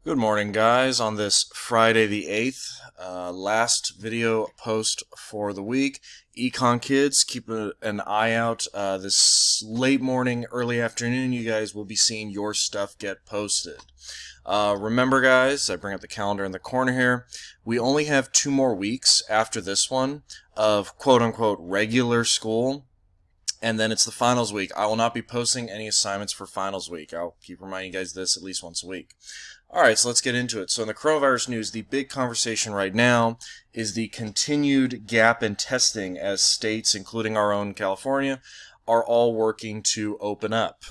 Good morning, guys. On this Friday the 8th, last video post for the week. Econ Kids, keep an eye out. This late morning, early afternoon, you guys will be seeing your stuff get posted. Remember, guys, I bring up the calendar in the corner here. We only have 2 more weeks after this one of quote-unquote regular school. And then it's the finals week. I will not be posting any assignments for finals week. I'll keep reminding you guys this at least once a week. Alright, so let's get into it. So in the coronavirus news, the big conversation right now is the continued gap in testing as states, including our own California, are all working to open up.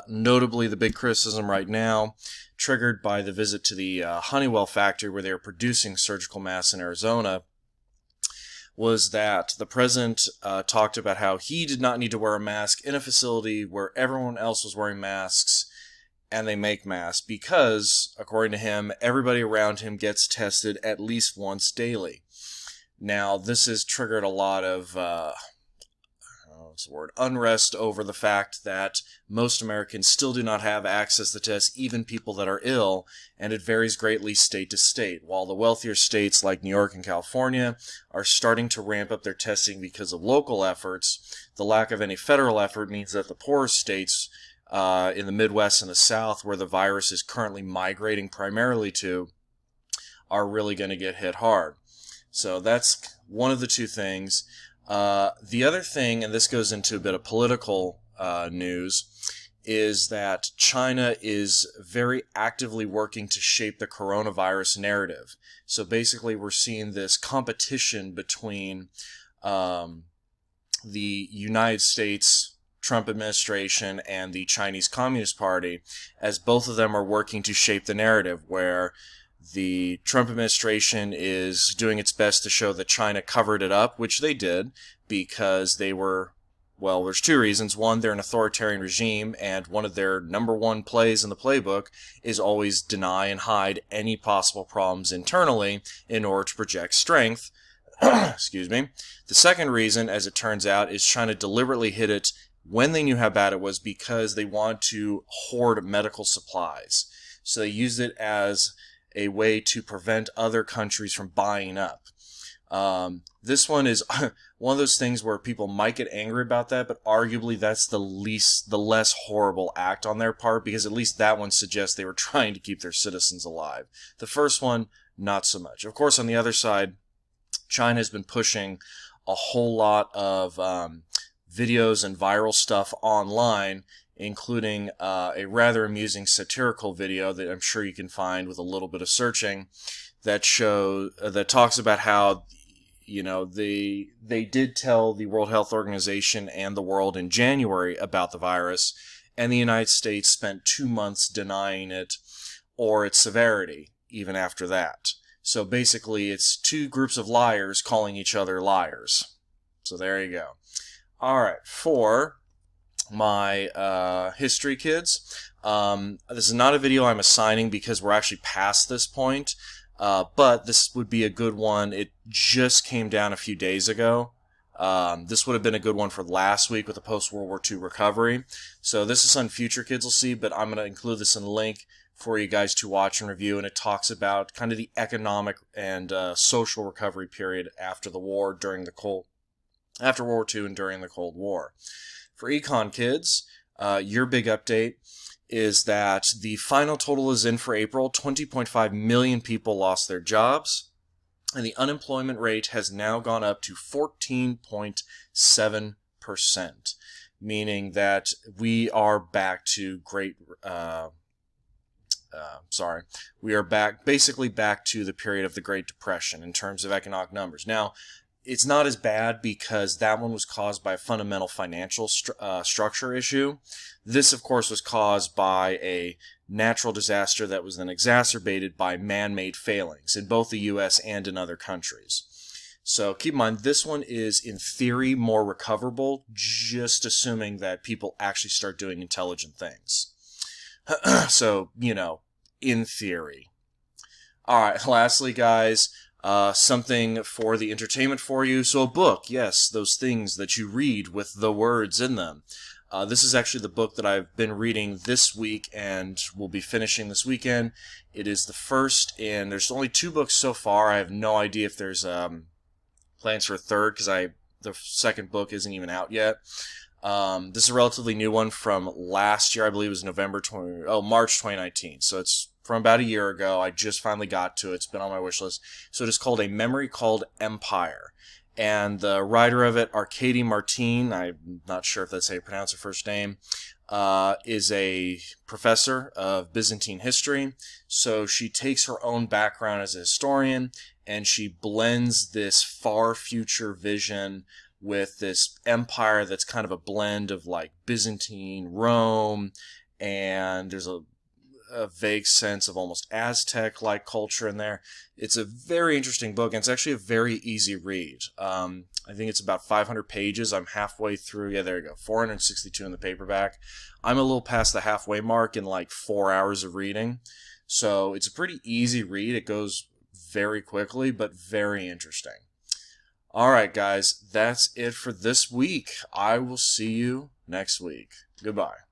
Notably, the big criticism right now, triggered by the visit to the Honeywell factory where they are producing surgical masks in Arizona, was that the president talked about how he did not need to wear a mask in a facility where everyone else was wearing masks and they make masks because, according to him, everybody around him gets tested at least once daily. Now, this has triggered a lot of unrest over the fact that most Americans still do not have access to tests, even people that are ill, and it varies greatly state to state. While the wealthier states like New York and California are starting to ramp up their testing because of local efforts, the lack of any federal effort means that the poorer states in the Midwest and the South, where the virus is currently migrating primarily to, are really going to get hit hard. So that's one of the two things. The other thing, and this goes into a bit of political news, is that China is very actively working to shape the coronavirus narrative. So basically we're seeing this competition between the United States Trump administration and the Chinese Communist Party, as both of them are working to shape the narrative, where the Trump administration is doing its best to show that China covered it up, which they did, because they were, well, there's two reasons. One, they're an authoritarian regime, and one of their number one plays in the playbook is always deny and hide any possible problems internally in order to project strength. Excuse me. The second reason, as it turns out, is China deliberately hid it when they knew how bad it was because they wanted to hoard medical supplies. So they used it as a way to prevent other countries from buying up. This one is one of those things where people might get angry about that, but arguably that's the less horrible act on their part, because at least that one suggests they were trying to keep their citizens alive. The first one, not so much. Of course, on the other side, China has been pushing a whole lot of videos and viral stuff online, including a rather amusing satirical video that I'm sure you can find with a little bit of searching that talks about how, you know, they did tell the World Health Organization and the world in January about the virus, and the United States spent 2 months denying it or its severity even after that. So basically it's two groups of liars calling each other liars. So there you go. Alright, for my history kids, this is not a video I'm assigning because we're actually past this point, but this would be a good one. It just came down a few days ago. This would have been a good one for last week with the post-World War II recovery. So this is something future kids will see, but I'm going to include this in the link for you guys to watch and review, and it talks about kind of the economic and social recovery period after the war, after World War II and during the Cold War. For Econ Kids, your big update is that the final total is in for April. 20.5 million people lost their jobs, and the unemployment rate has now gone up to 14.7%, meaning that we are back to we are basically back to the period of the Great Depression in terms of economic numbers. Now, it's not as bad because that one was caused by a fundamental financial structure issue. This, of course, was caused by a natural disaster that was then exacerbated by man-made failings in both the U.S. and in other countries. So keep in mind, this one is, in theory, more recoverable, just assuming that people actually start doing intelligent things. So, you know, in theory. Alright, lastly, guys, something for the entertainment for you. So a book, yes, those things that you read with the words in them. This is actually the book that I've been reading this week and will be finishing this weekend. It is the first, and there's only 2 books so far. I have no idea if there's plans for a third, because the second book isn't even out yet. This is a relatively new one from last year. I believe it was March 2019. So it's from about a year ago. I just finally got to it. It's been on my wish list. So it is called A Memory Called Empire. And the writer of it, Arkady Martine, I'm not sure if that's how you pronounce her first name, is a professor of Byzantine history. So she takes her own background as a historian, and she blends this far future vision with this empire that's kind of a blend of like Byzantine, Rome, and there's a vague sense of almost Aztec-like culture in there. It's a very interesting book, and it's actually a very easy read. I think it's about 500 pages. I'm halfway through. Yeah, there you go. 462 in the paperback. I'm a little past the halfway mark in like 4 hours of reading. So it's a pretty easy read. It goes very quickly, but very interesting. All right, guys, that's it for this week. I will see you next week. Goodbye.